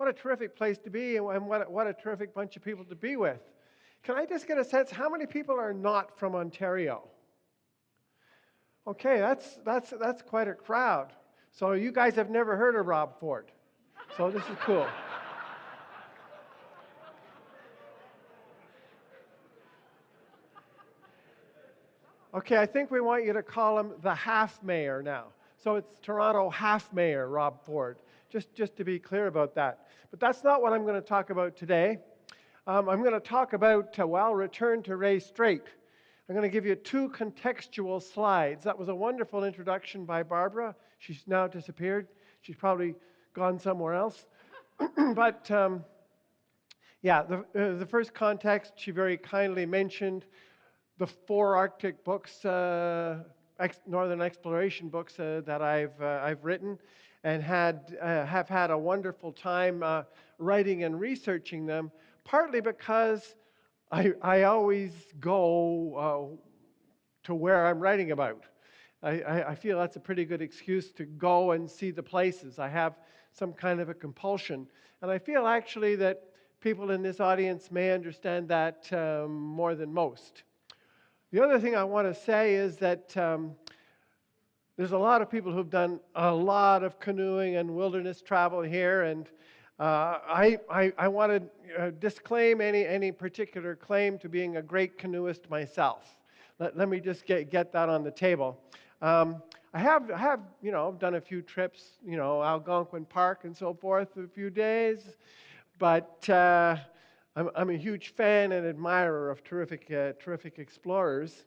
what a terrific place to be, and what a terrific bunch of people to be with. Can I just get a sense, how many people are not from Ontario? Okay, that's quite a crowd. So you guys have never heard of Rob Ford. So this is cool. Okay, I think we want you to call him the half mayor now. So it's Toronto half mayor Rob Ford, just to be clear about that. But that's not what I'm going to talk about today. I'm going to talk about, return to Rae Strait. I'm going to give you 2 contextual slides. That was a wonderful introduction by Barbara. She's now disappeared. She's probably gone somewhere else. But the first context, she very kindly mentioned the 4 Arctic books, Northern exploration books that I've written, and have had a wonderful time writing and researching them. Partly because I always go to where I'm writing about. I feel that's a pretty good excuse to go and see the places. I have some kind of a compulsion. And I feel actually that people in this audience may understand that more than most. The other thing I want to say is that there's a lot of people who've done a lot of canoeing and wilderness travel here, and I want to disclaim any particular claim to being a great canoeist myself. Let me just get that on the table. I have done a few trips, Algonquin Park and so forth, a few days, but I'm a huge fan and admirer of terrific explorers.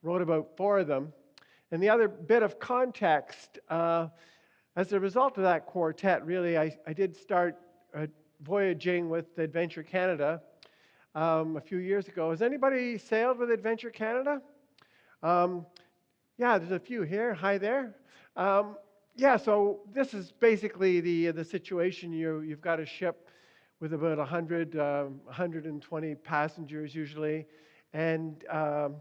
Wrote about 4 of them. And the other bit of context, as a result of that quartet, really, I did start voyaging with Adventure Canada a few years ago. Has anybody sailed with Adventure Canada? Yeah, there's a few here. Hi there. So this is basically the situation. You've got a ship with about 120 passengers usually, and a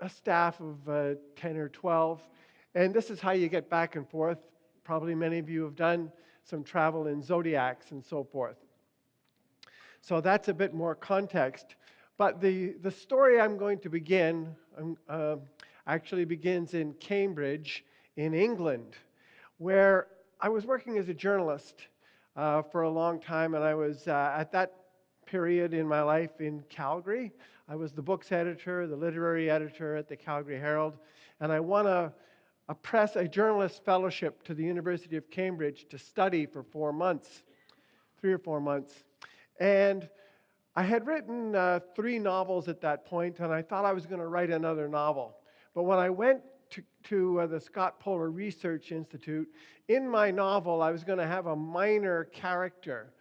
staff of 10 or 12. And this is how you get back and forth. Probably many of you have done some travel in Zodiacs and so forth. So that's a bit more context. But the story I'm going to begin actually begins in Cambridge, in England, where I was working as a journalist for a long time, and I was at that period in my life in Calgary. I was the books editor, the literary editor at the Calgary Herald, and I won a journalist fellowship to the University of Cambridge to study for 4 months, 3 or 4 months. And I had written 3 novels at that point, and I thought I was going to write another novel. But when I went to the Scott Polar Research Institute, in my novel I was going to have a minor character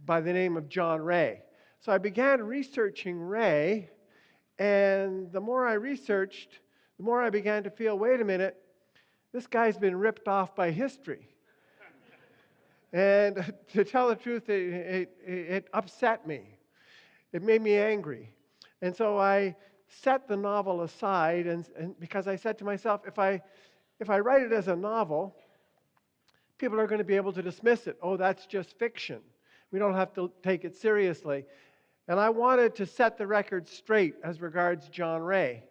by the name of John Rae. So I began researching Rae, and the more I researched, the more I began to feel, wait a minute, this guy's been ripped off by history. And to tell the truth, it upset me. It made me angry. And so I set the novel aside, and because I said to myself, if I write it as a novel, people are going to be able to dismiss it. Oh, that's just fiction. We don't have to take it seriously. And I wanted to set the record straight as regards John Rae.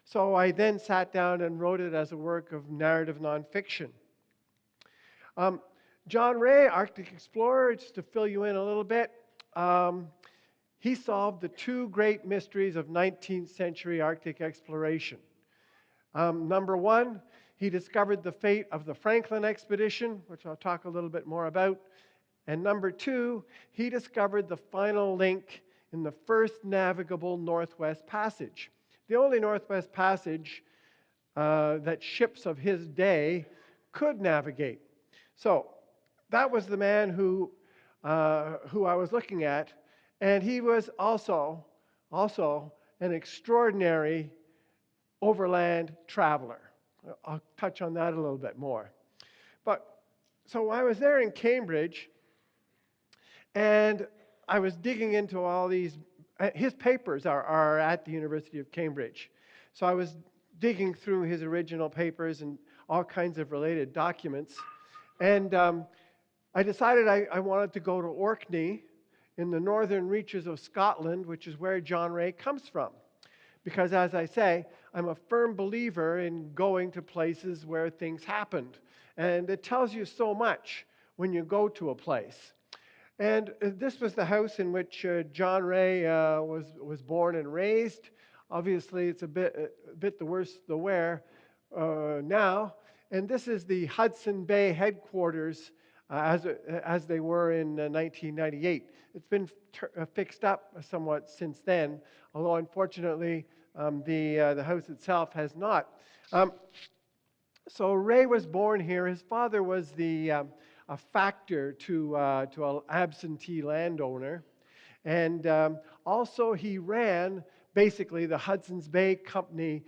So I then sat down and wrote it as a work of narrative nonfiction. John Rae, Arctic explorer, just to fill you in a little bit, he solved the 2 great mysteries of 19th century Arctic exploration. Number 1, he discovered the fate of the Franklin expedition, which I'll talk a little bit more about. And number 2, he discovered the final link in the first navigable Northwest Passage. The only Northwest Passage that ships of his day could navigate. So that was the man who I was looking at, and he was also an extraordinary overland traveler. I'll touch on that a little bit more. But so I was there in Cambridge, and I was digging into all these. His papers are at the University of Cambridge. So I was digging through his original papers and all kinds of related documents. And I decided I wanted to go to Orkney in the northern reaches of Scotland, which is where John Rae comes from. Because, as I say, I'm a firm believer in going to places where things happened. And it tells you so much when you go to a place. And this was the house in which John Rae was born and raised. Obviously, it's a bit the worse the wear now. And this is the Hudson Bay headquarters as they were in 1998. It's been fixed up somewhat since then, although unfortunately the house itself has not. So Rae was born here. His father was a factor to an absentee landowner. And also he ran basically the Hudson's Bay Company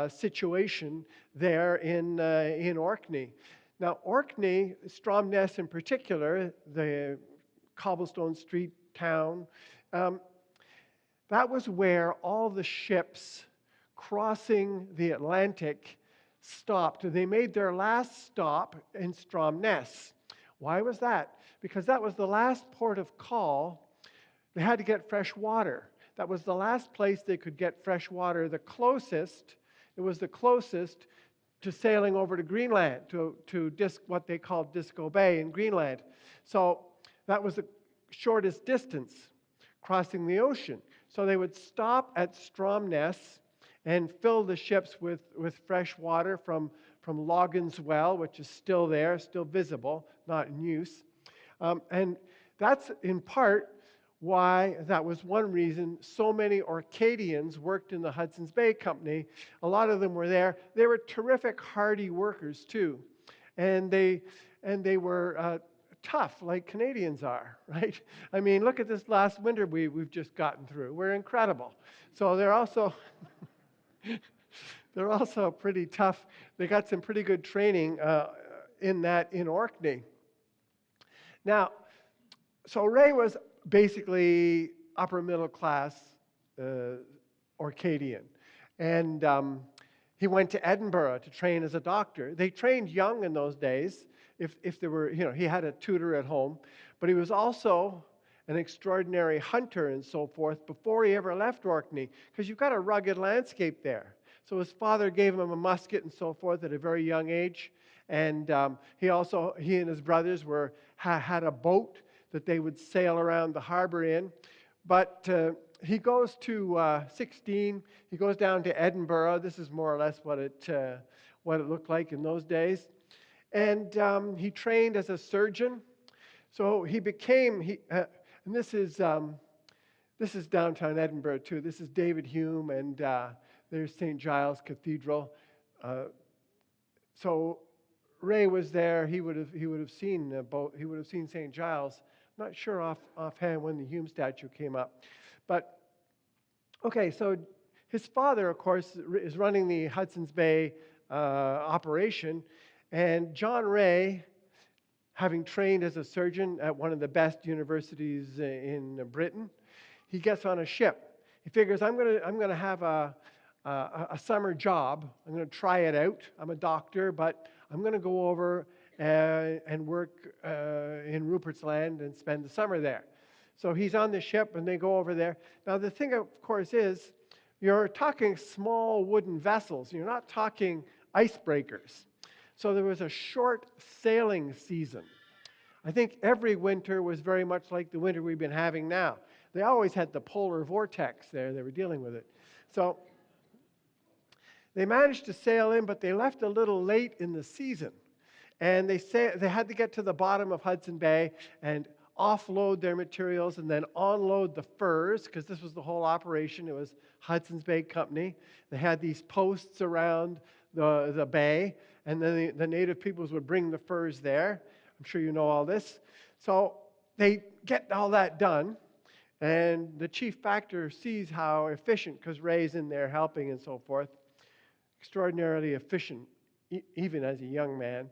situation there in Orkney. Now Orkney, Stromness in particular, the cobblestone street town, that was where all the ships crossing the Atlantic stopped. They made their last stop in Stromness. Why was that? Because that was the last port of call. They had to get fresh water. That was the last place they could get fresh water. It was the closest to sailing over to Greenland, to what they called Disco Bay in Greenland. So that was the shortest distance crossing the ocean. So they would stop at Stromness and fill the ships with fresh water from Loggin's Well, which is still there, still visible, not in use. And that's in part why, that was one reason, so many Orcadians worked in the Hudson's Bay Company. A lot of them were there. They were terrific, hardy workers, too. And they were tough, like Canadians are, right? I mean, look at this last winter we've just gotten through. We're incredible. So they're also... they're also pretty tough. They got some pretty good training in Orkney. Now, so Rae was basically upper middle class Orcadian. And he went to Edinburgh to train as a doctor. They trained young in those days. If there were, he had a tutor at home. But he was also an extraordinary hunter and so forth before he ever left Orkney, because you've got a rugged landscape there. So his father gave him a musket and so forth at a very young age. And he and his brothers had a boat that they would sail around the harbor in. But he goes to 16. He goes down to Edinburgh. This is more or less what it looked like in those days. And he trained as a surgeon. So he became, and this is downtown Edinburgh too. This is David Hume, and there's St. Giles Cathedral. So Rae was there. He would have seen St. Giles. I'm not sure offhand when the Hume statue came up, but okay. So his father, of course, is running the Hudson's Bay operation, and John Rae, having trained as a surgeon at one of the best universities in Britain, he gets on a ship. He figures, I'm going to have a summer job. I'm going to try it out. I'm a doctor, but I'm going to go over and work in Rupert's Land and spend the summer there. So he's on the ship, and they go over there. Now, the thing, of course, is you're talking small wooden vessels. You're not talking icebreakers. So there was a short sailing season. I think every winter was very much like the winter we've been having now. They always had the polar vortex there. They were dealing with it. So they managed to sail in, but they left a little late in the season. And they had to get to the bottom of Hudson Bay and offload their materials and then onload the furs, because this was the whole operation. It was Hudson's Bay Company. They had these posts around the bay, and then the native peoples would bring the furs there. I'm sure you know all this. So they get all that done, and the chief factor sees how efficient, because Rae's in there helping and so forth, extraordinarily efficient, even as a young man.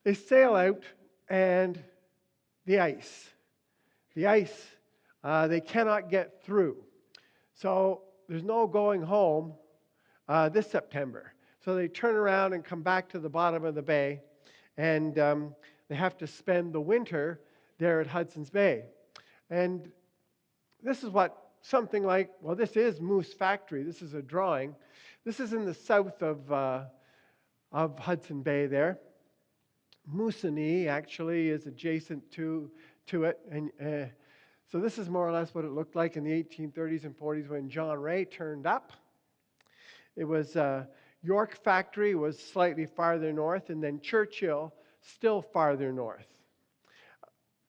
They sail out, and the ice, they cannot get through. So there's no going home this September. So they turn around and come back to the bottom of the bay, and they have to spend the winter there at Hudson's Bay. And this is what something like, well, this is Moose Factory. This is a drawing. This is in the south of Hudson Bay there. Moosonee actually is adjacent to it. And so this is more or less what it looked like in the 1830s and 40s when John Rae turned up. It was York Factory was slightly farther north, and then Churchill still farther north.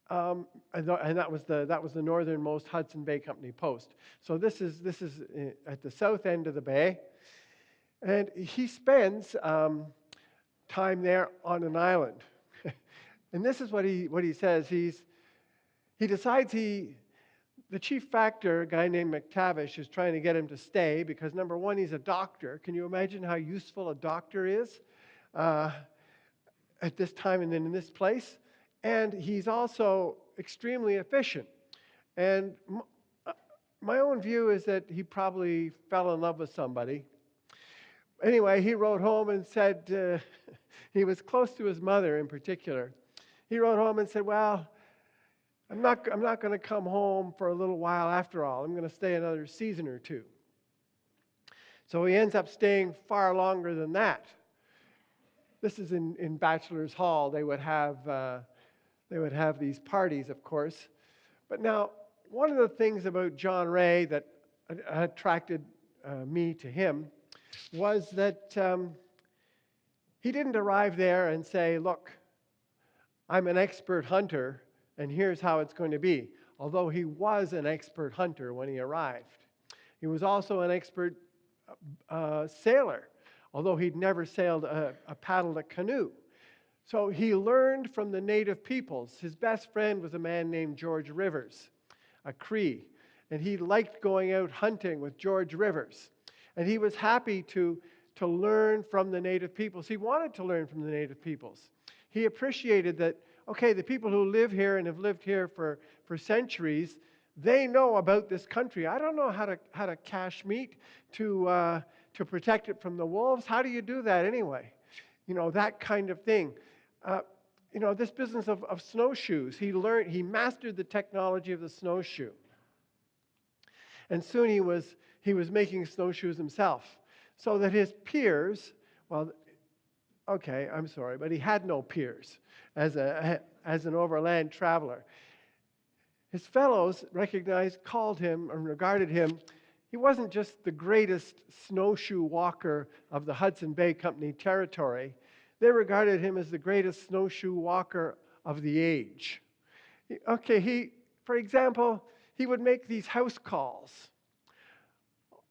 And that was the northernmost Hudson Bay Company post. So this is at the south end of the bay, and he spends time there on an island. And this is what he says. He decides the chief factor, a guy named McTavish, is trying to get him to stay because, number one, he's a doctor. Can you imagine how useful a doctor is at this time and then in this place? And he's also extremely efficient. And my own view is that he probably fell in love with somebody. Anyway, he wrote home and said, he was close to his mother in particular. He wrote home and said, well, I'm not going to come home for a little while after all. I'm going to stay another season or two. So he ends up staying far longer than that. This is in Bachelor's Hall. They would have these parties, of course. But now, one of the things about John Rae that attracted me to him was that he didn't arrive there and say, look, I'm an expert hunter, and here's how it's going to be. Although he was an expert hunter when he arrived. He was also an expert sailor, although he'd never paddled a canoe. So he learned from the native peoples. His best friend was a man named George Rivers, a Cree. And he liked going out hunting with George Rivers. And he was happy to learn from the native peoples. He wanted to learn from the native peoples. He appreciated that, okay, the people who live here and have lived here for centuries, they know about this country. I don't know how to cache meat to protect it from the wolves. How do you do that anyway? You know, that kind of thing. This business of snowshoes, he mastered the technology of the snowshoe. And soon he was making snowshoes himself. So that his peers, well, okay, I'm sorry, but he had no peers as an overland traveler. His fellows called him, and regarded him. He wasn't just the greatest snowshoe walker of the Hudson Bay Company territory. They regarded him as the greatest snowshoe walker of the age. Okay, for example, he would make these house calls.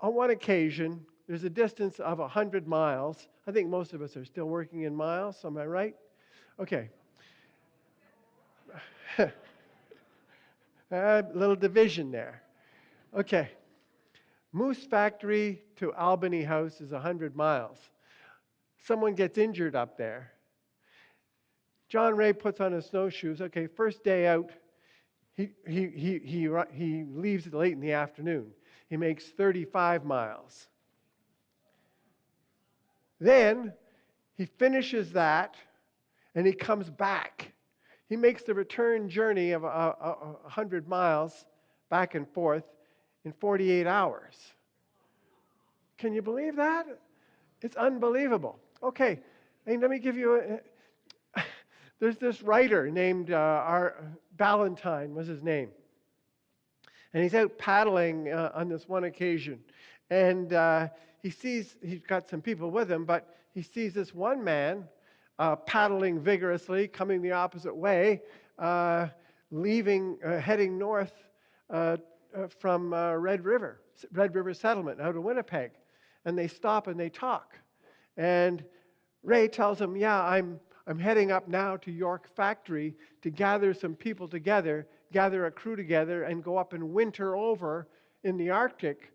On one occasion, there's a distance of 100 miles. I think most of us are still working in miles, am I right? Okay. A little division there. Okay. Moose Factory to Albany House is 100 miles. Someone gets injured up there. John Rae puts on his snowshoes. Okay, first day out, he leaves late in the afternoon. He makes 35 miles. Then he finishes that, and he comes back. He makes the return journey of 100 miles back and forth in 48 hours. Can you believe that? It's unbelievable. Okay, and let me give you there's this writer named Ballantyne was his name. And he's out paddling on this one occasion. And he's got some people with him, but he sees this one man paddling vigorously, coming the opposite way, heading north from Red River Settlement out of Winnipeg. And they stop and they talk. And Rae tells him, yeah, I'm heading up now to York Factory to gather some people together, gather a crew together, and go up and winter over in the Arctic,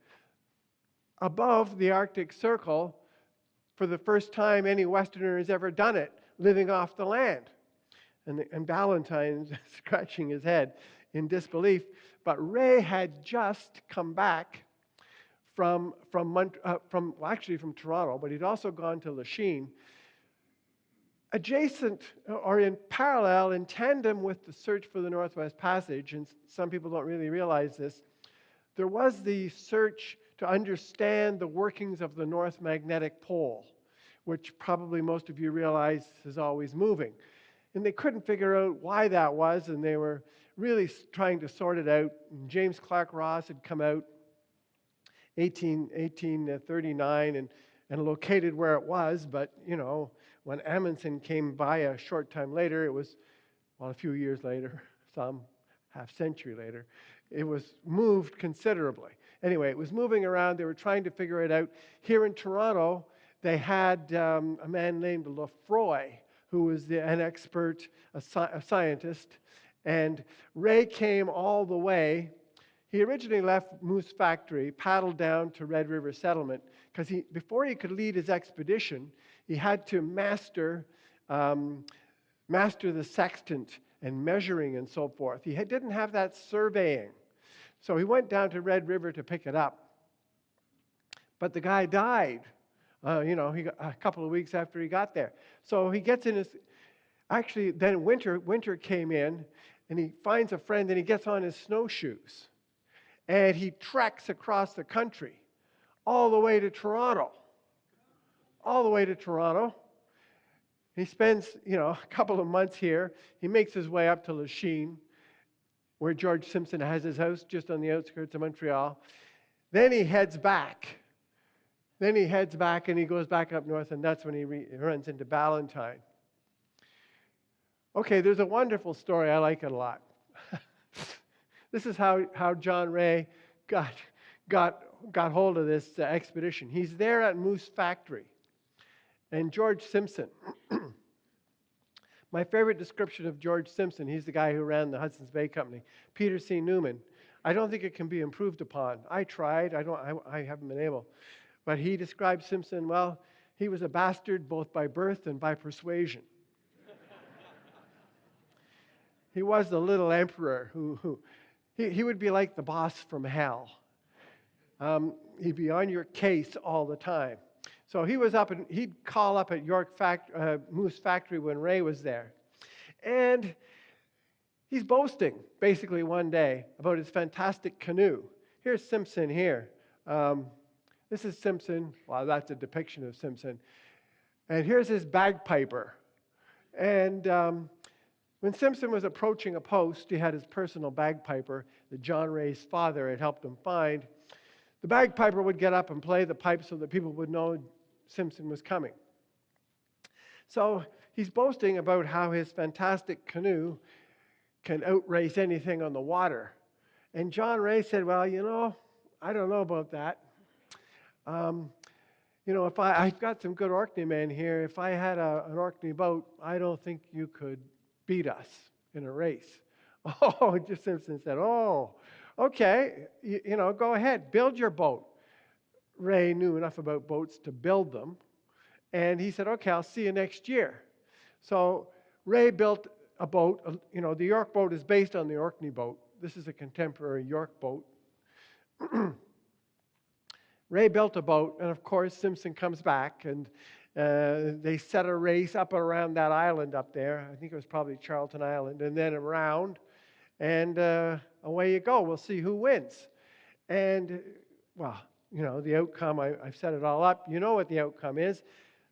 above the Arctic Circle, for the first time any Westerner has ever done it, living off the land. And Ballantyne's scratching his head in disbelief. But Rae had just come back from Toronto, but he'd also gone to Lachine. adjacent or in parallel, in tandem with the search for the Northwest Passage, and some people don't really realize this, there was the search to understand the workings of the North Magnetic Pole, which probably most of you realize is always moving. And they couldn't figure out why that was, and they were really trying to sort it out. And James Clark Ross had come out 1839 and located where it was, but, when Amundsen came by a short time later, it was, well, a few years later, some half century later, it was moved considerably. Anyway, it was moving around. They were trying to figure it out. Here in Toronto, they had a man named Lefroy, who was an expert, a scientist, and Rae came all the way. He originally left Moose Factory, paddled down to Red River Settlement, because before he could lead his expedition, he had to master the sextant and measuring and so forth. He didn't have that surveying. So he went down to Red River to pick it up. But the guy died, he got, a couple of weeks after he got there. So he gets in actually then winter came in, and he finds a friend and he gets on his snowshoes. And he treks across the country all the way to Toronto. All the way to Toronto. He spends, a couple of months here. He makes his way up to Lachine, where George Simpson has his house just on the outskirts of Montreal. Then he heads back. And he goes back up north, and that's when he runs into Ballantyne. Okay, there's a wonderful story. I like it a lot. This is how John Rae got hold of this expedition. He's there at Moose Factory. And George Simpson, my favorite description of George Simpson, he's the guy who ran the Hudson's Bay Company, Peter C. Newman. I don't think it can be improved upon. I tried. I haven't been able. But he described Simpson, well, he was a bastard both by birth and by persuasion. He was the little emperor who he would be like the boss from hell. He'd be on your case all the time. So he was up, and he'd call up at Moose Factory when Rae was there. And he's boasting, basically, one day about his fantastic canoe. Here's Simpson here. This is Simpson. Well, that's a depiction of Simpson. And here's his bagpiper. And when Simpson was approaching a post, he had his personal bagpiper that John Rae's father had helped him find. The bagpiper would get up and play the pipe so that people would know Simpson was coming. So he's boasting about how his fantastic canoe can outrace anything on the water. And John Rae said, well, I don't know about that. If I've got some good Orkney men here, if I had an Orkney boat, I don't think you could beat us in a race. Oh, just Simpson said, oh, okay, go ahead, build your boat. Rae knew enough about boats to build them. And he said, okay, I'll see you next year. So Rae built a boat. The York boat is based on the Orkney boat. This is a contemporary York boat. Rae built a boat, and of course, Simpson comes back, and they set a race up around that island up there. I think it was probably Charlton Island, and then around, and away you go. We'll see who wins. And, well, the outcome, I've set it all up. You know what the outcome is.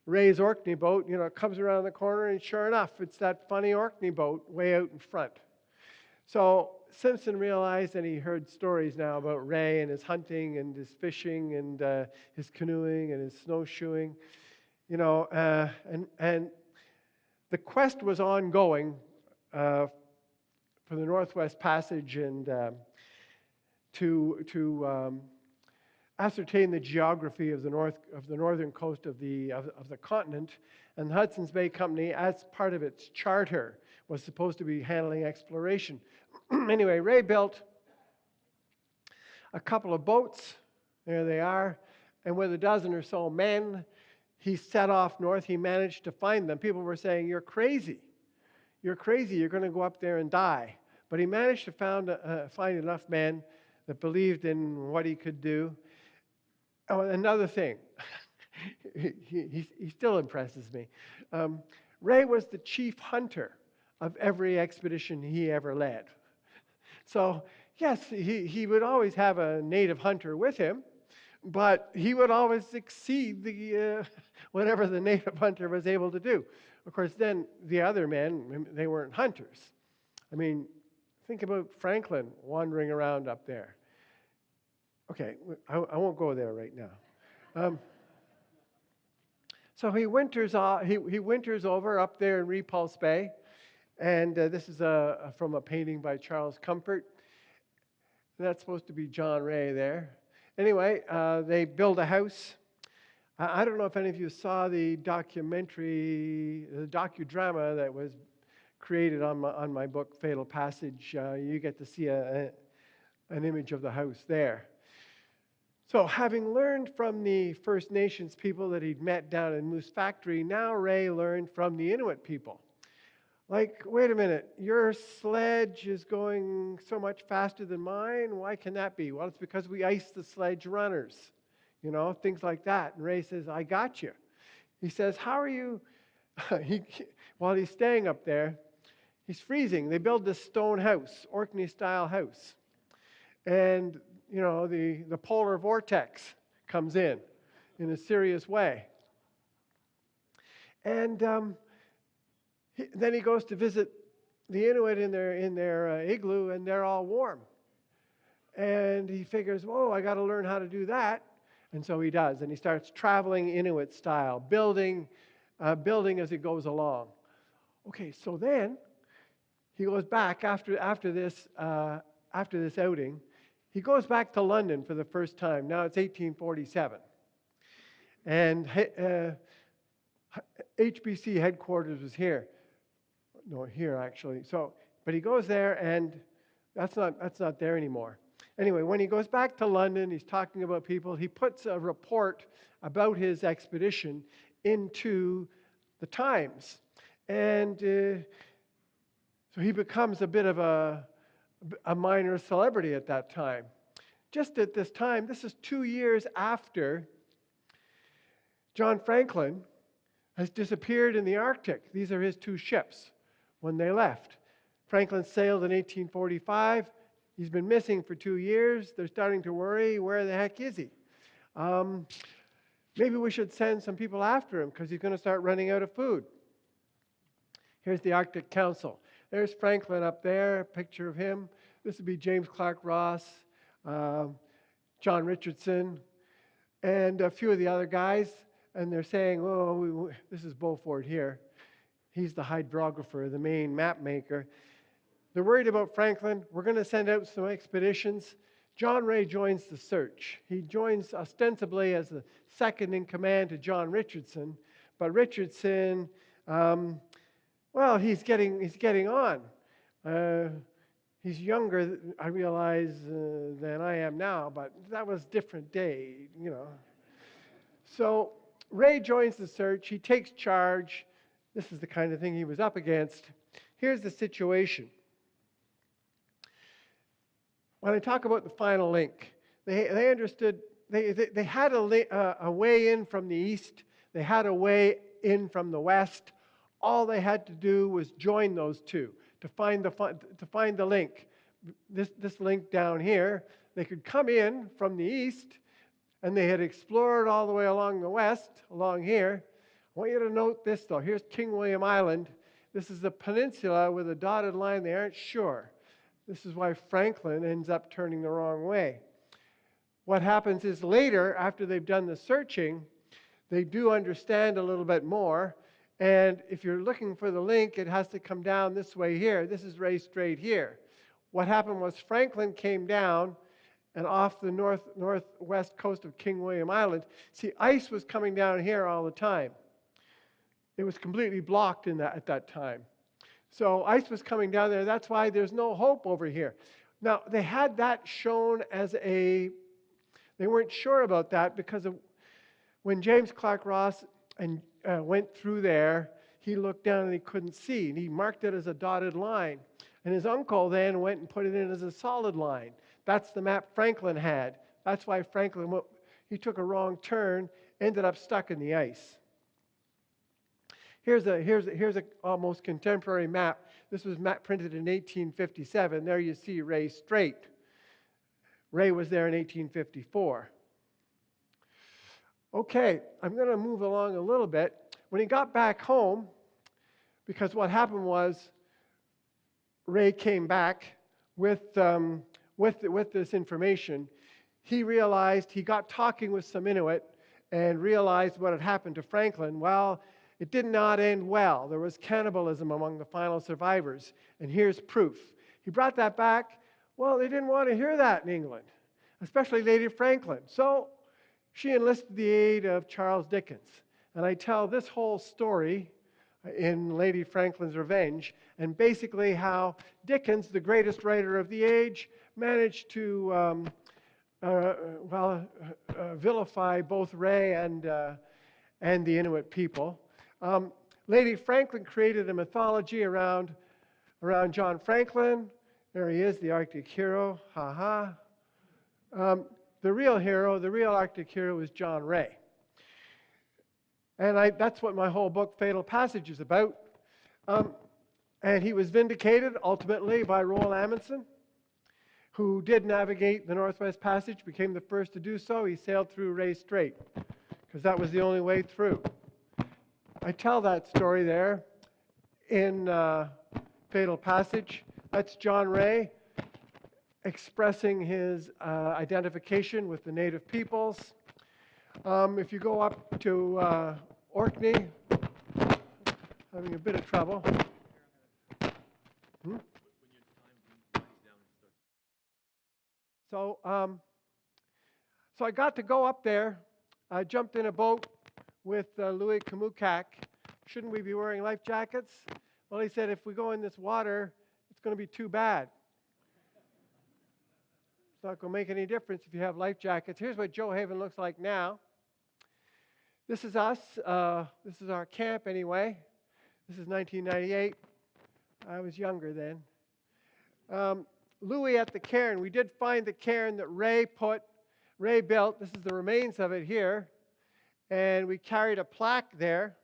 Rae's Orkney boat, comes around the corner, and sure enough, it's that funny Orkney boat way out in front. So Simpson realized, and he heard stories now about Rae and his hunting and his fishing and his canoeing and his snowshoeing, and the quest was ongoing for the Northwest Passage and to ascertain the geography of the northern coast of the continent. And the Hudson's Bay Company, as part of its charter, was supposed to be handling exploration. Anyway, Rae built a couple of boats. There they are. And with a dozen or so men, he set off north. He managed to find them. People were saying, you're crazy. You're crazy. You're going to go up there and die. But he managed to find enough men that believed in what he could do. Oh, another thing. He still impresses me. Rae was the chief hunter of every expedition he ever led. So, yes, he would always have a native hunter with him, but he would always exceed whatever the native hunter was able to do. Of course, then the other men, they weren't hunters. I mean, think about Franklin wandering around up there. Okay, I won't go there right now. So he winters over up there in Repulse Bay, and this is from a painting by Charles Comfort. That's supposed to be John Rae there. Anyway, they build a house. I don't know if any of you saw the documentary, the docudrama that was created on my book, Fatal Passage. You get to see an image of the house there. So having learned from the First Nations people that he'd met down in Moose Factory, now Rae learned from the Inuit people. Like, wait a minute, your sledge is going so much faster than mine. Why can that be? Well, it's because we ice the sledge runners, things like that. And Rae says, I got you. He says, how are you? While he's staying up there, he's freezing. They build this stone house, Orkney-style house. And, the polar vortex comes in a serious way. And then he goes to visit the Inuit in their igloo, and they're all warm. And he figures, I got to learn how to do that. And so he does. And he starts traveling Inuit style, building as he goes along. Okay, so then he goes back after this outing. He goes back to London for the first time. Now it's 1847. And HBC headquarters was here. No, here actually. But he goes there, and that's not there anymore. Anyway, when he goes back to London, he's talking about people. He puts a report about his expedition into the Times, and so he becomes a bit of a minor celebrity at that time. Just at this time, this is 2 years after John Franklin has disappeared in the Arctic. These are his 2 ships when they left. Franklin sailed in 1845. He's been missing for 2 years. They're starting to worry, where the heck is he? Maybe we should send some people after him because he's going to start running out of food. Here's the Arctic Council. There's Franklin up there, a picture of him. This would be James Clark Ross, John Richardson, and a few of the other guys. And they're saying, this is Beaufort here. He's the hydrographer, the main map maker. They're worried about Franklin. We're going to send out some expeditions. John Rae joins the search. He joins ostensibly as the second in command to John Richardson. But Richardson, he's getting on. He's younger, I realize, than I am now, but that was a different day, So Rae joins the search. He takes charge. This is the kind of thing he was up against. Here's the situation. When I talk about the final link, they understood, they had a way in from the east. They had a way in from the west. All they had to do was join those two to find the link. This link down here, they could come in from the east, and they had explored all the way along the west, along here. I want you to note this, though. Here's King William Island. This is the peninsula with a dotted line. They aren't sure. This is why Franklin ends up turning the wrong way. What happens is later, after they've done the searching, they do understand a little bit more. And if you're looking for the link, it has to come down this way here. This is Rae Strait here. What happened was Franklin came down, and off the northwest coast of King William Island, see, ice was coming down here all the time. It was completely blocked at that time. So ice was coming down there. That's why there's no hope over here. Now, they had that shown as they weren't sure about that because of when James Clark Ross went through there, he looked down and he couldn't see. And he marked it as a dotted line. And his uncle then went and put it in as a solid line. That's the map Franklin had. That's why Franklin, he took a wrong turn, ended up stuck in the ice. Here's a almost contemporary map. This was printed in 1857. There you see Rae Strait. Rae was there in 1854. Okay, I'm going to move along a little bit. When he got back home, because what happened was Rae came back with this information. He realized, he got talking with some Inuit and realized what had happened to Franklin. Well, it did not end well. There was cannibalism among the final survivors, and here's proof. He brought that back. Well, they didn't want to hear that in England, especially Lady Franklin. So she enlisted the aid of Charles Dickens. And I tell this whole story in Lady Franklin's Revenge, and basically how Dickens, the greatest writer of the age, managed to vilify both Rae and the Inuit people. Lady Franklin created a mythology around John Franklin. There he is, the Arctic hero. Ha ha. The real hero, the real Arctic hero, is John Rae. And that's what my whole book, Fatal Passage, is about. And he was vindicated, ultimately, by Roald Amundsen, who did navigate the Northwest Passage, became the first to do so. He sailed through Rae Strait, because that was the only way through. I tell that story there in Fatal Passage. That's John Rae expressing his identification with the native peoples. If you go up to Orkney, having a bit of trouble. So I got to go up there. I jumped in a boat with Louis Kamukak. Shouldn't we be wearing life jackets? Well, he said, if we go in this water, it's going to be too bad. It's not going to make any difference if you have life jackets. Here's what Joe Haven looks like now. This is us. This is our camp anyway. This is 1998. I was younger then. Louis at the cairn. We did find the cairn that Rae built. This is the remains of it here. And we carried a plaque there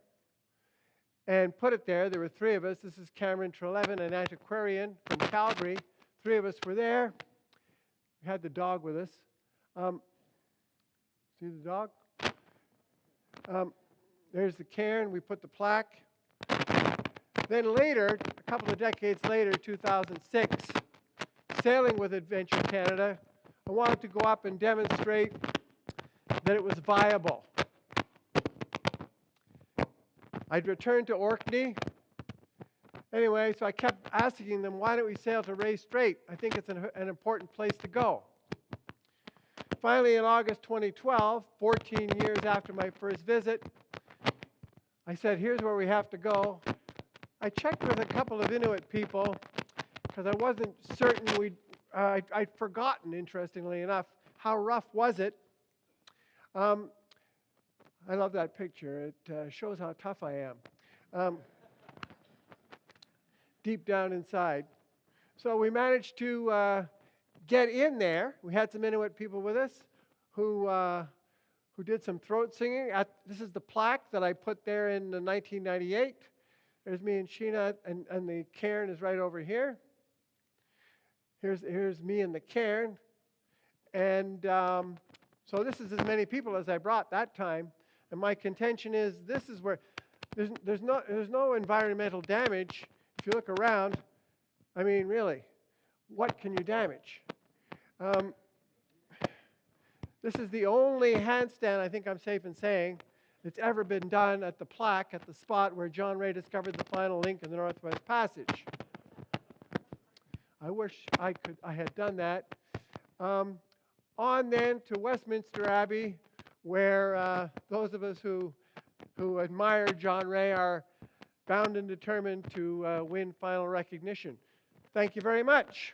and put it there. There were three of us. This is Cameron Trelevin, an antiquarian from Calgary. Three of us were there. We had the dog with us. See the dog? There's the cairn. We put the plaque. Then later, a couple of decades later, 2006, sailing with Adventure Canada, I wanted to go up and demonstrate that it was viable. I'd returned to Orkney. Anyway, so I kept asking them, why don't we sail to Rae Strait? I think it's an important place to go. Finally, in August 2012, 14 years after my first visit, I said, here's where we have to go. I checked with a couple of Inuit people because I wasn't certain I'd forgotten, interestingly enough, how rough was it. I love that picture. It shows how tough I am, deep down inside. So we managed to get in there. We had some Inuit people with us who did some throat singing. This is the plaque that I put there in 1998. There's me and Sheena, and the cairn is right over here. Here's me and the cairn. And so this is as many people as I brought that time. And my contention is this is where there's no environmental damage. If you look around, I mean, really, what can you damage? This is the only handstand, I think I'm safe in saying, that's ever been done at the plaque, at the spot where John Rae discovered the final link in the Northwest Passage. I wish I had done that. On then to Westminster Abbey, where those of us who admire John Rae are bound and determined to win final recognition. Thank you very much.